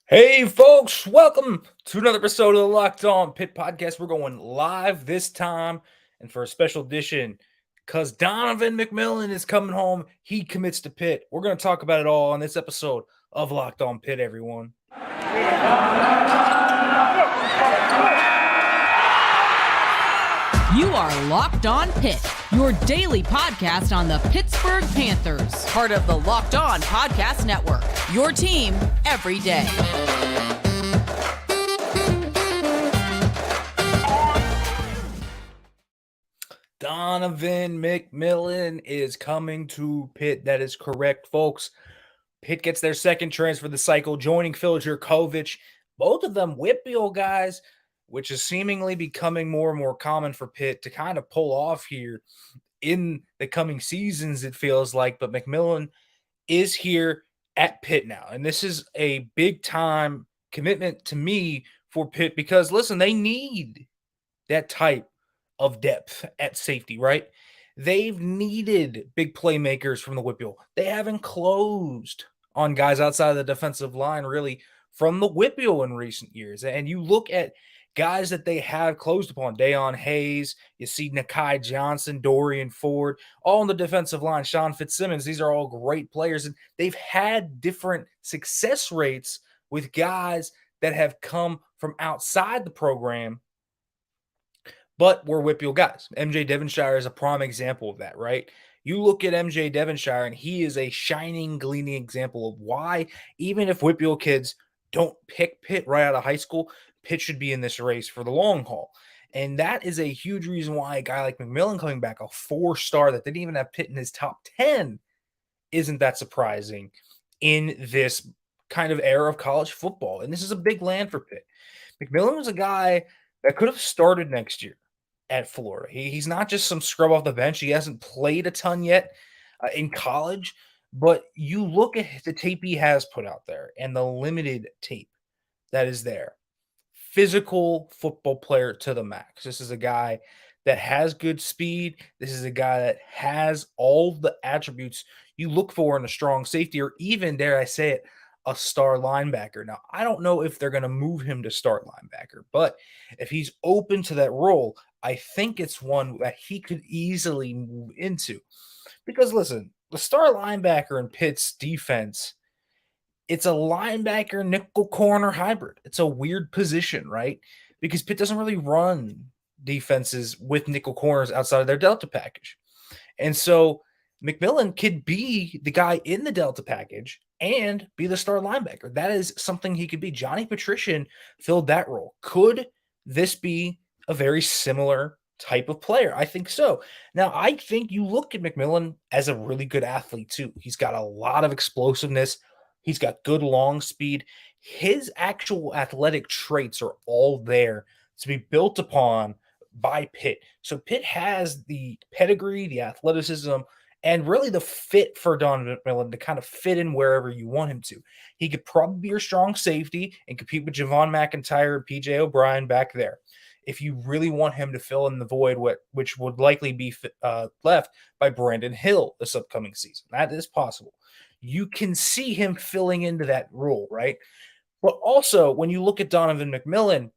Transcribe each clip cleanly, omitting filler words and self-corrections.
Hey, folks, welcome to another episode of the Locked On Pitt podcast. We're going live this time and for a special edition because Donovan McMillon is coming home. He commits to Pitt. We're going to talk about it all on this episode of Locked On Pitt, everyone. You are Locked On Pitt, your daily podcast on the Pittsburgh Panthers, part of the Locked On Podcast Network, your team every day. Donovan McMillon is coming to Pitt. That is correct, folks. Pitt gets their second transfer of the cycle, joining Phil Jurkovec. Both of them WPIAL guys, which is seemingly becoming more and more common for Pitt to kind of pull off here in the coming seasons, it feels like. But McMillon is here at Pitt now. And this is a big time commitment to me for Pitt because, listen, they need that type of depth at safety, right? They've needed big playmakers from the WPIAL. They haven't closed on guys outside of the defensive line really from the WPIAL in recent years. And you look at guys that they have closed upon, Dayon Hayes, you see Nakai Johnson, Dorian Ford, all on the defensive line, Sean Fitzsimmons. These are all great players, and they've had different success rates with guys that have come from outside the program, but were WPIAL guys. MJ Devonshire is a prime example of that, right? You look at MJ Devonshire, and he is a shining, gleaming example of why, even if WPIAL kids don't pick Pitt right out of high school, Pitt should be in this race for the long haul. And that is a huge reason why a guy like McMillan coming back, a 4-star that didn't even have Pitt in his top 10, isn't that surprising in this kind of era of college football. And this is a big land for Pitt. McMillan was a guy that could have started next year at Florida. He's not just some scrub off the bench. He hasn't played a ton yet in college, but you look at the tape he has put out there and the limited tape that is there. Physical football player to the max. This is a guy that has good speed. This is a guy that has all the attributes you look for in a strong safety, or even, dare I say it, a star linebacker. Now, I don't know if they're going to move him to start linebacker, but if he's open to that role, I think it's one that he could easily move into. Because listen, the star linebacker in Pitt's defense, it's a linebacker nickel corner hybrid. It's a weird position, right? Because Pitt doesn't really run defenses with nickel corners outside of their Delta package. And so McMillan could be the guy in the Delta package and be the star linebacker. That is something he could be. Johnny Patrician filled that role. Could this be a very similar type of player? I think so. Now, I think you look at McMillan as a really good athlete too. He's got a lot of explosiveness. He's got good long speed. His actual athletic traits are all there to be built upon by Pitt. So Pitt has the pedigree, the athleticism, and really the fit for Donovan McMillon to kind of fit in wherever you want him to. He could probably be your strong safety and compete with Javon McIntyre and P.J. O'Brien back there, if you really want him to fill in the void, which would likely be left by Brandon Hill this upcoming season. That is possible. You can see him filling into that role, right? But also, when you look at Donovan McMillon,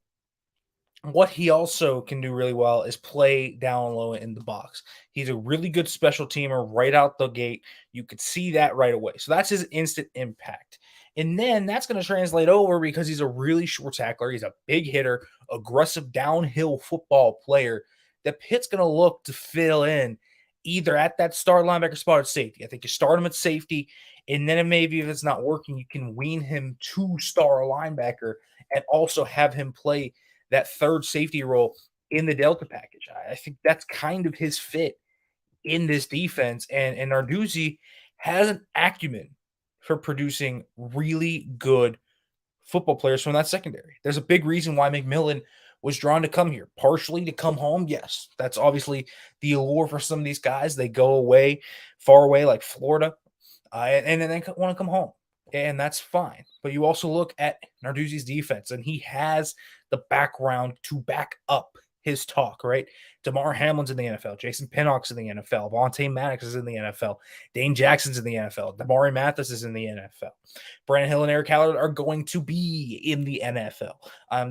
what he also can do really well is play down low in the box. He's a really good special teamer right out the gate. You could see that right away. So that's his instant impact. And then that's going to translate over because he's a really short tackler. He's a big hitter, aggressive downhill football player that Pitt's going to look to fill in either at that star linebacker spot at safety. I think you start him at safety, and then maybe if it's not working, you can wean him to star linebacker and also have him play that third safety role in the Delta package. I think that's kind of his fit in this defense. And Narduzzi has an acumen for producing really good football players from that secondary. There's a big reason why McMillan was drawn to come here, partially to come home. Yes, that's obviously the allure for some of these guys. They go away, far away like Florida, and then they want to come home. And that's fine. But you also look at Narduzzi's defense, and he has the background to back up his talk, right? DeMar Hamlin's in the NFL, Jason Pinnock's in the NFL, Vontae Maddox is in the NFL, Dane Jackson's in the NFL, Damari Mathis is in the NFL, Brandon Hill and Erick Hallett are going to be in the NFL.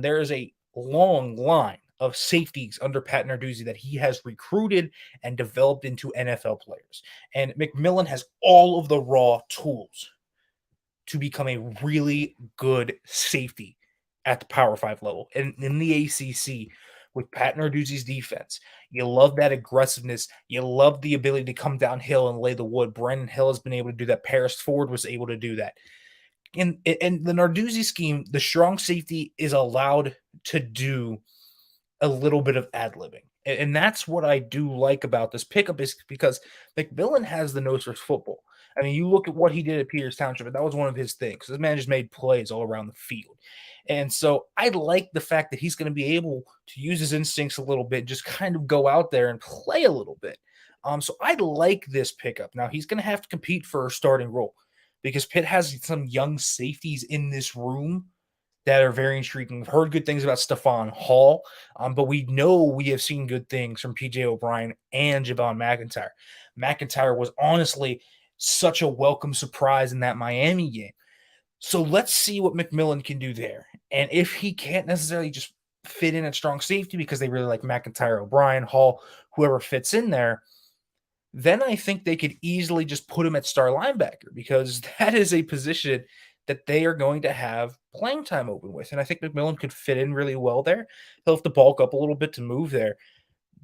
There is a long line of safeties under Pat Narduzzi that he has recruited and developed into NFL players. And McMillan has all of the raw tools to become a really good safety at the Power 5 level. And in the ACC, with Pat Narduzzi's defense, you love that aggressiveness. You love the ability to come downhill and lay the wood. Brandon Hill has been able to do that. Paris Ford was able to do that. In the Narduzzi scheme, the strong safety is allowed to do a little bit of ad-libbing. And that's what I do like about this pickup, is because McMillan has the nose for football. I mean, you look at what he did at Peters Township, and that was one of his things. This man just made plays all around the field. And so I like the fact that he's going to be able to use his instincts a little bit, just kind of go out there and play a little bit. So I like this pickup. Now, he's going to have to compete for a starting role because Pitt has some young safeties in this room that are very intriguing. We've heard good things about Stephon Hall, but we know we have seen good things from P.J. O'Brien and Javon McIntyre. McIntyre was honestly such a welcome surprise in that Miami game. So let's see what McMillan can do there. And if he can't necessarily just fit in at strong safety because they really like McIntyre, O'Brien, Hall, whoever fits in there, then I think they could easily just put him at star linebacker, because that is a position that they are going to have playing time open with. And I think McMillan could fit in really well there. He'll have to bulk up a little bit to move there,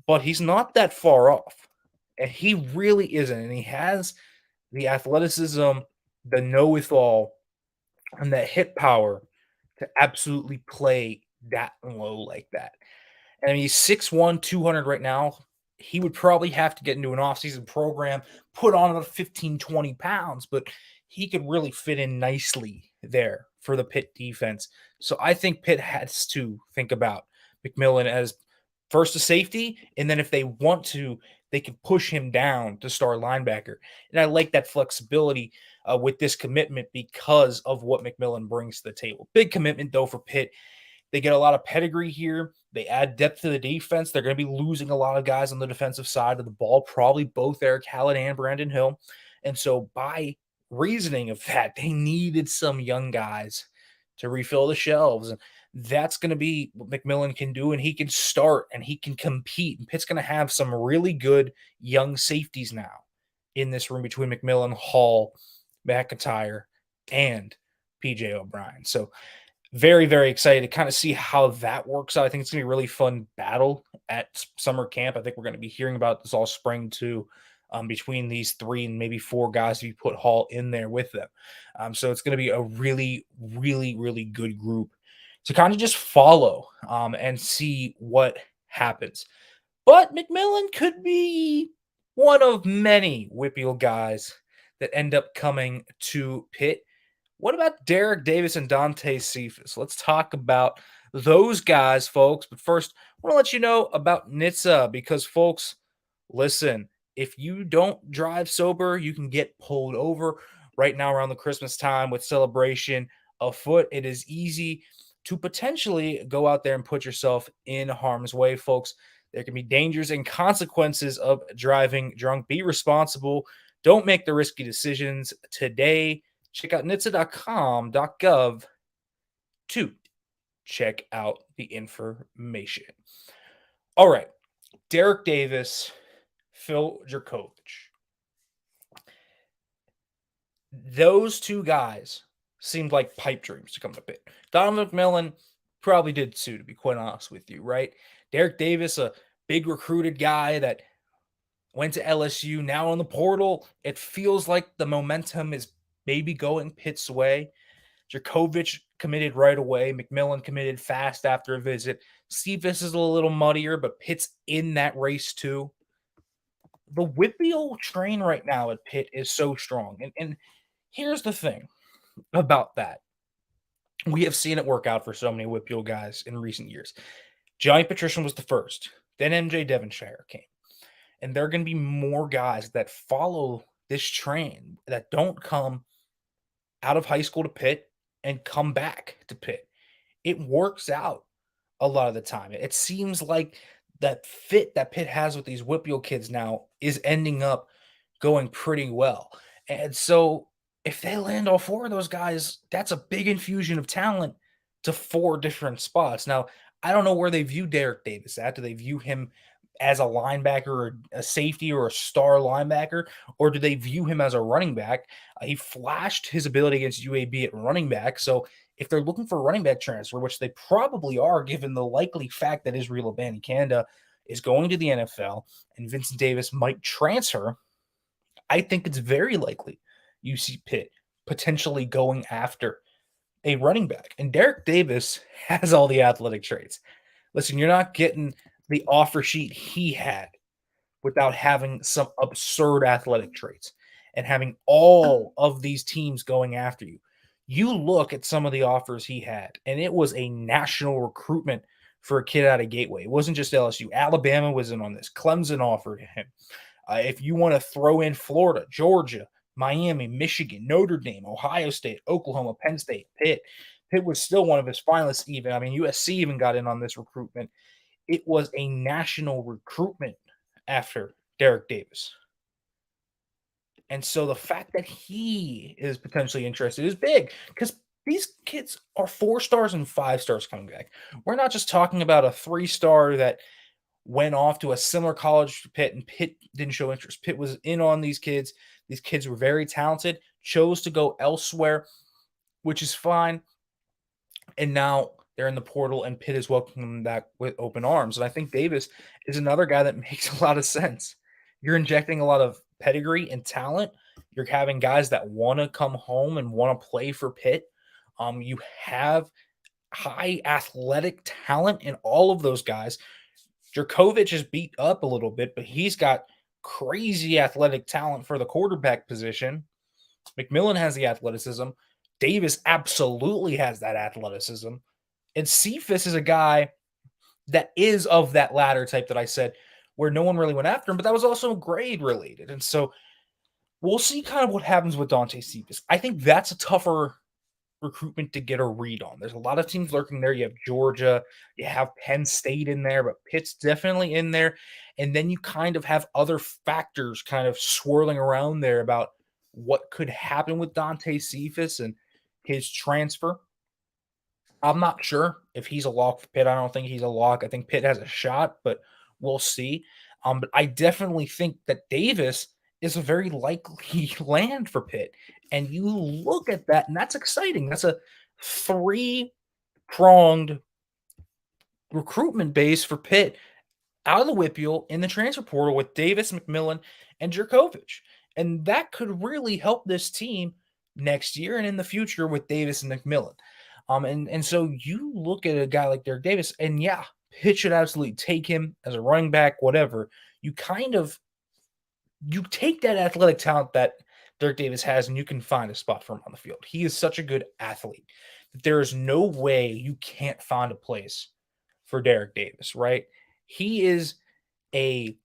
but he's not that far off. And he really isn't. And he has the athleticism, the know-it-all, and that hit power to absolutely play that low like that. And I mean, he's 6'1", 200 right now. He would probably have to get into an offseason program, put on about 15, 20 pounds, but he could really fit in nicely there for the Pitt defense. So I think Pitt has to think about McMillan as first a safety, and then if they want to, they can push him down to star linebacker. And I like that flexibility with this commitment because of what McMillan brings to the table. Big commitment, though, for Pitt. They get a lot of pedigree here. They add depth to the defense. They're going to be losing a lot of guys on the defensive side of the ball, probably both Erick Hallett and Brandon Hill. And so by reasoning of that, they needed some young guys to refill the shelves. And that's going to be what McMillan can do, and he can start and he can compete. And Pitt's going to have some really good young safeties now in this room between McMillan, Hall, McIntyre, and P.J. O'Brien. So very, very excited to kind of see how that works out. I think it's going to be a really fun battle at summer camp. I think we're going to be hearing about this all spring too, between these 3 and maybe 4 guys if you put Hall in there with them. So it's going to be a really, really, really good group to kind of just follow and see what happens. But McMillan could be one of many WPIAL guys that end up coming to Pitt. What about Derek Davis and Dante Cephas? Let's talk about those guys, folks. But first, I want to let you know about NHTSA because, folks, listen, if you don't drive sober, you can get pulled over right now around the Christmas time with celebration afoot. It is easy to potentially go out there and put yourself in harm's way, folks. There can be dangers and consequences of driving drunk. Be responsible. Don't make the risky decisions today. Check out NHTSA.com.gov to check out the information. All right. Derek Davis, Phil Jurkovec. Those 2 guys seemed like pipe dreams to come to Pitt. Donovan McMillon probably did too, to be quite honest with you, right? Derek Davis, a big recruited guy that went to LSU, now on the portal. It feels like the momentum is maybe going Pitt's way. Jurkovec committed right away. McMillan committed fast after a visit. Cephas is a little muddier, but Pitt's in that race too. The WPIAL train right now at Pitt is so strong. And here's the thing about that. We have seen it work out for so many WPIAL guys in recent years. Johnny Patrician was the first. Then MJ Devonshire came. And there are going to be more guys that follow this train that don't come out of high school to Pitt and come back to Pitt. It works out a lot of the time. It seems like that fit that Pitt has with these WPIAL kids now is ending up going pretty well. And so if they land all four of those guys, that's a big infusion of talent to four different spots. Now, I don't know where they view Derek Davis at. Do they view him as a linebacker or a safety or a star linebacker, or do they view him as a running back? He flashed his ability against UAB at running back. So if they're looking for a running back transfer, which they probably are, given the likely fact that Israel Abanikanda is going to the NFL and Vincent Davis might transfer, I think it's very likely you see Pitt potentially going after a running back. And Derek Davis has all the athletic traits. Listen, you're not getting the offer sheet he had without having some absurd athletic traits and having all of these teams going after you. You look at some of the offers he had, and it was a national recruitment for a kid out of Gateway. It wasn't just LSU. Alabama was in on this. Clemson offered him. If you want to throw in Florida, Georgia, Miami, Michigan, Notre Dame, Ohio State, Oklahoma, Penn State, Pitt. Pitt was still one of his finalists even. I mean, USC even got in on this recruitment. It was a national recruitment after Derek Davis. And so the fact that he is potentially interested is big because these kids are 4 stars and 5 stars coming back. We're not just talking about a 3-star that went off to a similar college to Pitt and Pitt didn't show interest. Pitt was in on these kids. These kids were very talented, chose to go elsewhere, which is fine. And now they're in the portal and Pitt is welcoming them back with open arms. And I think Davis is another guy that makes a lot of sense. You're injecting a lot of pedigree and talent. You're having guys that want to come home and want to play for Pitt. You have high athletic talent in all of those guys. Jurkovec is beat up a little bit, but he's got crazy athletic talent for the quarterback position. McMillan has the athleticism. Davis absolutely has that athleticism. And Cephas is a guy that is of that latter type that I said, where no one really went after him, but that was also grade related. And so we'll see kind of what happens with Dante Cephas. I think that's a tougher recruitment to get a read on. There's a lot of teams lurking there. You have Georgia, you have Penn State in there, but Pitt's definitely in there. And then you kind of have other factors kind of swirling around there about what could happen with Dante Cephas and his transfer. I'm not sure if he's a lock for Pitt. I don't think he's a lock. I think Pitt has a shot, but we'll see. But I definitely think that Davis is a very likely land for Pitt. And you look at that, and that's exciting. That's a 3-pronged recruitment base for Pitt out of the WPIAL in the transfer portal with Davis, McMillan, and Jurkovec. And that could really help this team next year and in the future with Davis and McMillan. And so you look at a guy like Derek Davis, and yeah, Pitt should absolutely take him as a running back, whatever. You take that athletic talent that Derek Davis has, and you can find a spot for him on the field. He is such a good athlete that there is no way you can't find a place for Derek Davis, right? He is a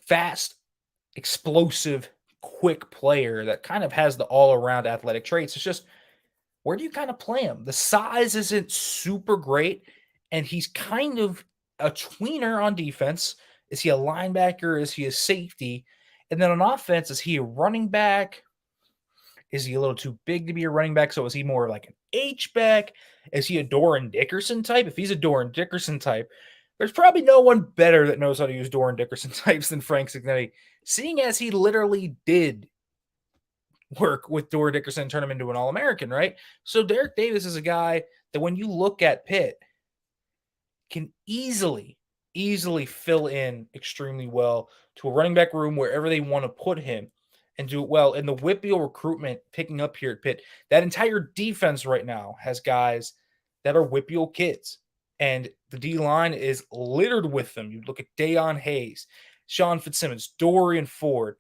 fast, explosive, quick player that kind of has the all-around athletic traits. It's just, where do you kind of play him? The size isn't super great, and he's kind of a tweener on defense. Is he a linebacker? Is he a safety? And then on offense, is he a running back? Is he a little too big to be a running back? So is he more like an H-back? Is he a Doran Dickerson type? If he's a Doran Dickerson type, there's probably no one better that knows how to use Doran Dickerson types than Frank Cignetti, seeing as he literally did work with Doran Dickerson and turn him into an All-American, right? So Derek Davis is a guy that when you look at Pitt, can easily fill in extremely well to a running back room wherever they want to put him and do it well. And the WPIAL recruitment picking up here at Pitt, that entire defense right now has guys that are WPIAL kids. And the D-line is littered with them. You look at Dayon Hayes, Sean Fitzsimmons, Dorian Ford,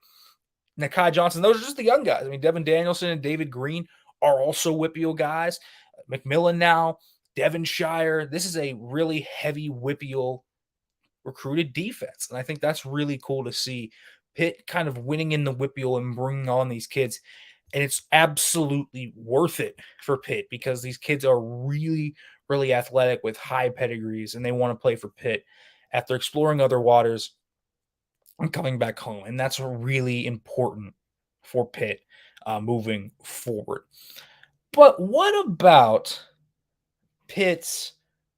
Nakai Johnson. Those are just the young guys. I mean, Devin Danielson and David Green are also WPIAL guys. McMillan now, Devonshire. This is a really heavy WPIAL recruited defense. And I think that's really cool to see Pitt kind of winning in the WPIAL and bringing on these kids. And it's absolutely worth it for Pitt because these kids are really, really athletic with high pedigrees and they want to play for Pitt after exploring other waters and coming back home. And that's really important for Pitt moving forward. But what about Pitt's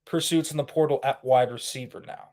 pursuits in the portal at wide receiver now?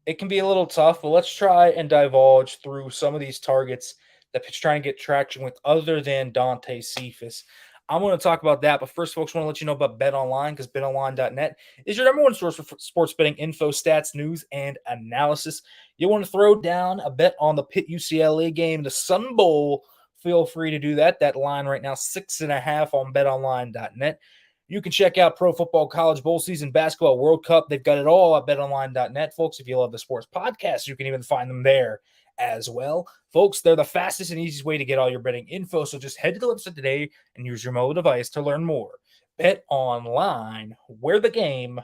It can be a little tough, but let's try and divulge through some of these targets that Pitt's trying to get traction with other than Dante Cephas. I'm going to talk about that, but first, folks, I want to let you know about BetOnline because BetOnline.net is your number one source for sports betting info, stats, news, and analysis. You want to throw down a bet on the Pitt UCLA game, the Sun Bowl, feel free to do that. That line right now, 6.5 on BetOnline.net. You can check out pro football, college bowl season, basketball, World Cup. They've got it all at betonline.net, folks. If you love the sports podcast, you can even find them there as well. Folks, they're the fastest and easiest way to get all your betting info. So just head to the website today and use your mobile device to learn more. Bet Online, where the game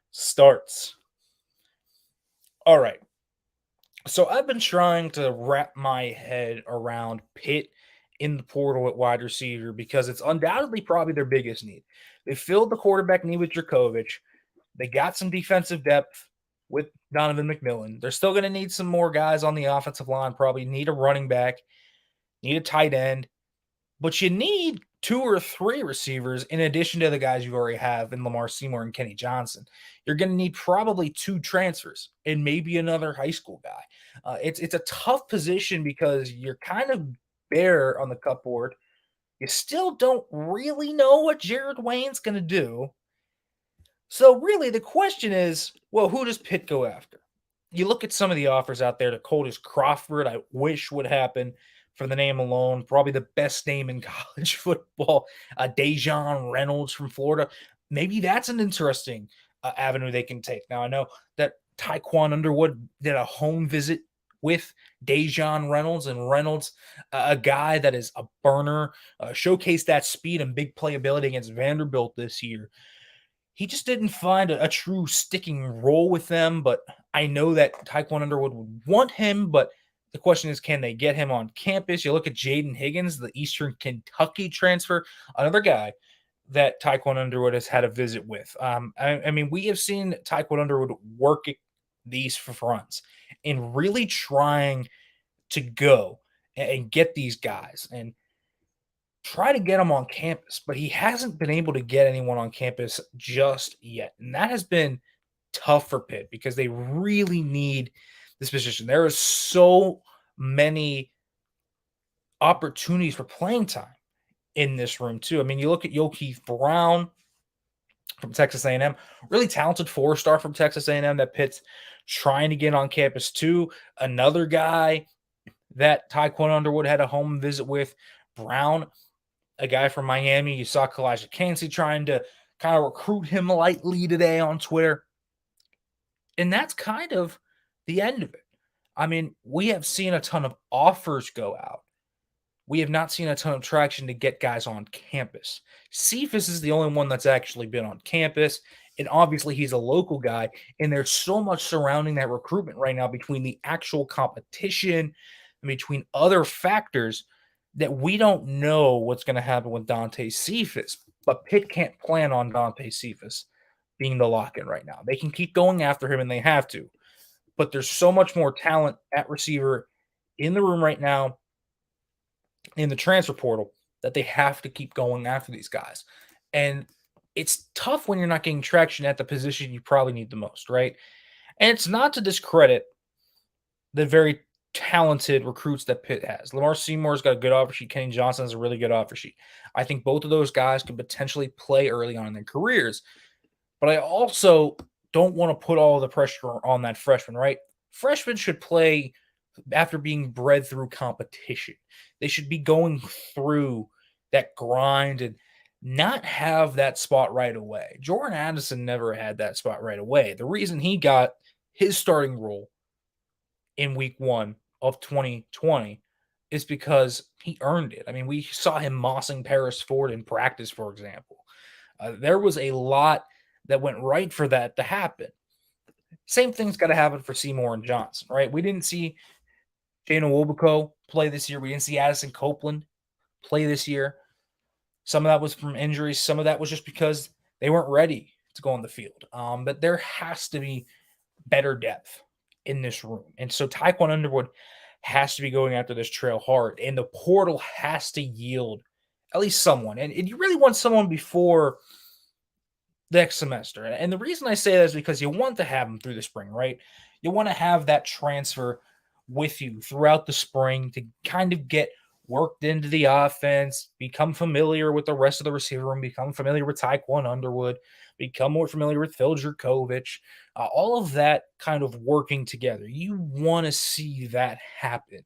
starts. All right. So I've been trying to wrap my head around Pitt in the portal at wide receiver because it's undoubtedly probably their biggest need. They filled the quarterback need with Jurkovec. They got some defensive depth with Donovan McMillon. They're still going to need some more guys on the offensive line, probably need a running back, need a tight end, but you need 2 or 3 receivers in addition to the guys you already have in Lamar Seymour and Kenny Johnson. You're going to need probably 2 transfers and maybe another high school guy. It's a tough position because you're kind of bare on the cupboard. You still don't really know what Jared Wayne's going to do. So really the question is, well, who does Pitt go after? You look at some of the offers out there. Dakota's Crawford, I wish would happen for the name alone. Probably the best name in college football. Dejon Reynolds from Florida. Maybe that's an interesting avenue they can take. Now, I know that Tyquan Underwood did a home visit with Dejon Reynolds, and Reynolds, a guy that is a burner, showcased that speed and big playability against Vanderbilt this year. He just didn't find a true sticking role with them, but I know that Tyquan Underwood would want him, but the question is, can they get him on campus? You look at Jaden Higgins, the Eastern Kentucky transfer, another guy that Tyquan Underwood has had a visit with. I mean, we have seen Tyquan Underwood work these fronts and really trying to go and get these guys and try to get them on campus, but he hasn't been able to get anyone on campus just yet. And that has been tough for Pitt because they really need this position. There are so many opportunities for playing time in this room too. I mean, you look at Yokeith Brown from Texas A&M, really talented 4-star from Texas A&M that Pitt's trying to get on campus too. Another guy that Tyquan Underwood had a home visit with, Brown, a guy from Miami. You saw Kalijah Cansey trying to kind of recruit him lightly today on Twitter. And that's kind of the end of it. I mean, we have seen a ton of offers go out. We have not seen a ton of traction to get guys on campus. Cephas is the only one that's actually been on campus. And obviously he's a local guy. And there's so much surrounding that recruitment right now between the actual competition and between other factors that we don't know what's going to happen with Dante Cephas. But Pitt can't plan on Dante Cephas being the lock-in right now. They can keep going after him, and they have to. But there's so much more talent at receiver in the room right now in the transfer portal that they have to keep going after these guys. And it's tough when you're not getting traction at the position you probably need the most, right? And it's not to discredit the very talented recruits that Pitt has. Lamar Seymour's got a good offer sheet. Kenny Johnson has a really good offer sheet. I think both of those guys could potentially play early on in their careers. But I also don't want to put all the pressure on that freshman, right? Freshmen should play after being bred through competition. They should be going through that grind and not have that spot right away. Jordan Addison never had that spot right away. The reason he got his starting role in week 1 of 2020 is because he earned it. I mean, we saw him mossing Paris Ford in practice, for example. There was a lot that went right for that to happen. Same thing's got to happen for Seymour and Johnson, right? We didn't see Jane Owobiko play this year. We didn't see Addison Copeland play this year. Some of that was from injuries. Some of that was just because they weren't ready to go on the field. But there has to be better depth in this room. And so Taekwon Underwood has to be going after this trail hard, and the portal has to yield at least someone. And you really want someone before next semester. And the reason I say that is because you want to have them through the spring, right? You want to have that transfer with you throughout the spring to kind of get worked into the offense, become familiar with the rest of the receiver room, become familiar with Taekwon Underwood, become more familiar with Phil Jurkovec, all of that kind of working together. You want to see that happen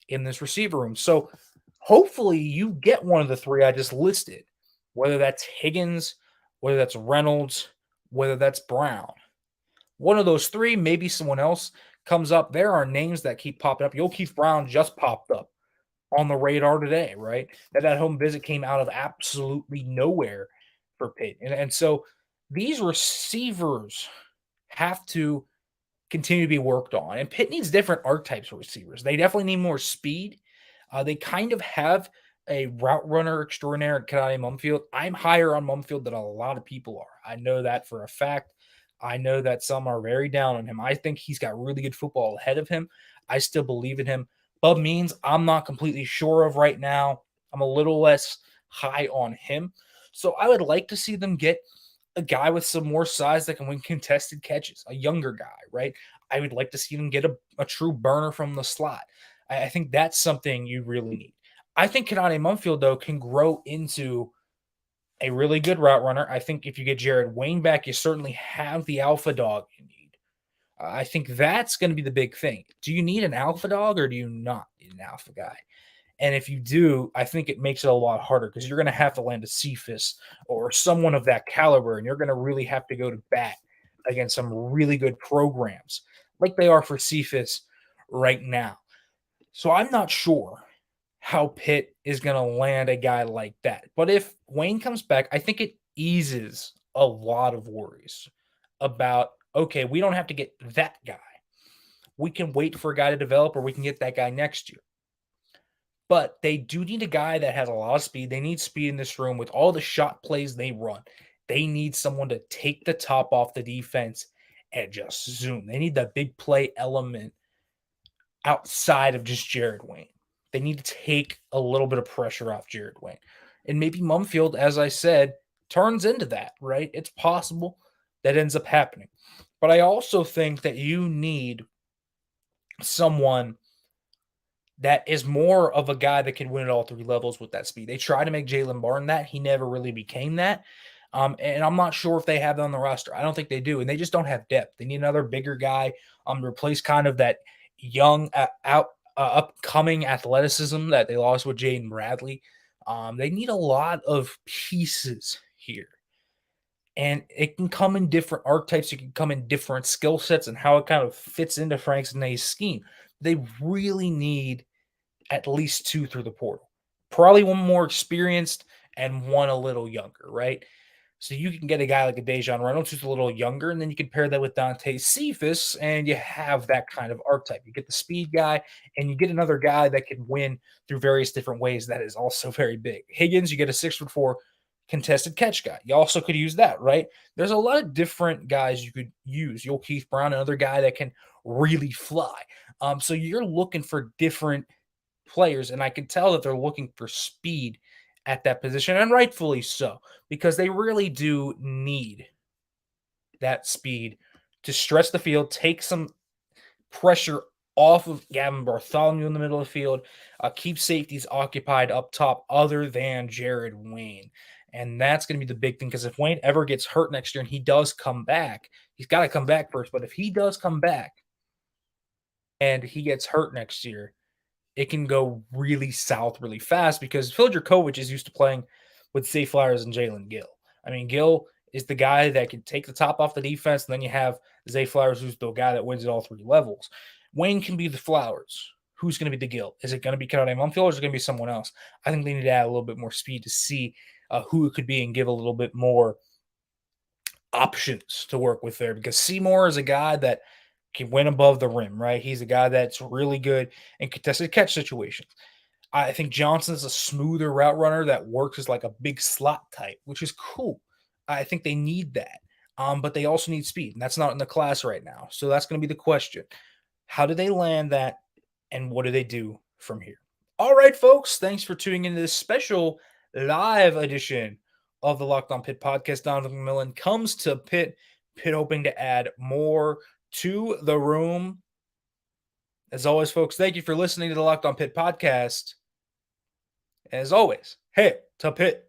in this receiver room. So hopefully you get one of the three I just listed, whether that's Higgins, whether that's Reynolds, whether that's Brown. One of those three, maybe someone else comes up. There are names that keep popping up. Keith Brown just popped up on the radar today, right? That home visit came out of absolutely nowhere for Pitt. And so these receivers have to continue to be worked on. And Pitt needs different archetypes of receivers. They definitely need more speed. They kind of have a route runner extraordinaire at Kenani Mumfield. I'm higher on Mumfield than a lot of people are. I know that for a fact. I know that some are very down on him. I think he's got really good football ahead of him. I still believe in him. Bub Means, I'm not completely sure of right now. I'm a little less high on him. So I would like to see them get a guy with some more size that can win contested catches, a younger guy, right? I would like to see them get a true burner from the slot. I think that's something you really need. I think Kenani Mumfield, though, can grow into a really good route runner. I think if you get Jared Wayne back, you certainly have the alpha dog you need. I think that's going to be the big thing. Do you need an alpha dog or do you not need an alpha guy? And if you do, I think it makes it a lot harder because you're going to have to land a Cephas or someone of that caliber, and you're going to really have to go to bat against some really good programs like they are for Cephas right now. So I'm not sure how Pitt is going to land a guy like that. But if Wayne comes back, I think it eases a lot of worries about, okay, we don't have to get that guy. We can wait for a guy to develop or we can get that guy next year. But they do need a guy that has a lot of speed. They need speed in this room with all the shot plays they run. They need someone to take the top off the defense and just zoom. They need that big play element outside of just Jared Wayne. They need to take a little bit of pressure off Jared Wayne. And maybe Mumfield, as I said, turns into that, right? It's possible that ends up happening. But I also think that you need someone that is more of a guy that can win at all three levels with that speed. They tried to make Jalen Barton that. He never really became that. And I'm not sure if they have that on the roster. I don't think they do. And they just don't have depth. They need another bigger guy to replace kind of that young, upcoming athleticism that they lost with Jaden Bradley. They need a lot of pieces here. And it can come in different archetypes. It can come in different skill sets and how it kind of fits into Frank Sinay's scheme. They really need at least two through the portal. Probably one more experienced and one a little younger, right? So you can get a guy like a Dejon Reynolds who's a little younger, and then you can pair that with Dante Cephas, and you have that kind of archetype. You get the speed guy, and you get another guy that can win through various different ways. That is also very big. Higgins, you get a 6'4" contested catch guy. You also could use that, right? There's a lot of different guys you could use. Keith Brown, another guy that can really fly. So you're looking for different players, and I can tell that they're looking for speed at that position, and rightfully so, because they really do need that speed to stretch the field, take some pressure off of Gavin Bartholomew in the middle of the field, keep safeties occupied up top other than Jared Wayne. And that's going to be the big thing, because if Wayne ever gets hurt next year and he does come back, he's got to come back first. But if he does come back and he gets hurt next year, it can go really south really fast, because Phil Jurkovec is used to playing with Zay Flowers and Jalen Gill. I mean, Gill is the guy that can take the top off the defense, and then you have Zay Flowers, who's the guy that wins at all three levels. Wayne can be the Flowers. Who's going to be the Gill? Is it going to be Kenani Mumfield, or is it going to be someone else? I think they need to add a little bit more speed to see who it could be and give a little bit more options to work with there, because Seymour is a guy that can win above the rim, right? He's a guy that's really good in contested catch situations. I think Johnson's a smoother route runner that works as like a big slot type, which is cool. I think they need that. but they also need speed, and that's not in the class right now. So that's going to be the question. How do they land that, and what do they do from here? All right, folks, thanks for tuning into this special live edition of the Locked On Pitt podcast. Donovan McMillon comes to Pitt, hoping to add more to the room. As always, folks, thank you for listening to the Locked On Pitt podcast. As always, hey to Pitt.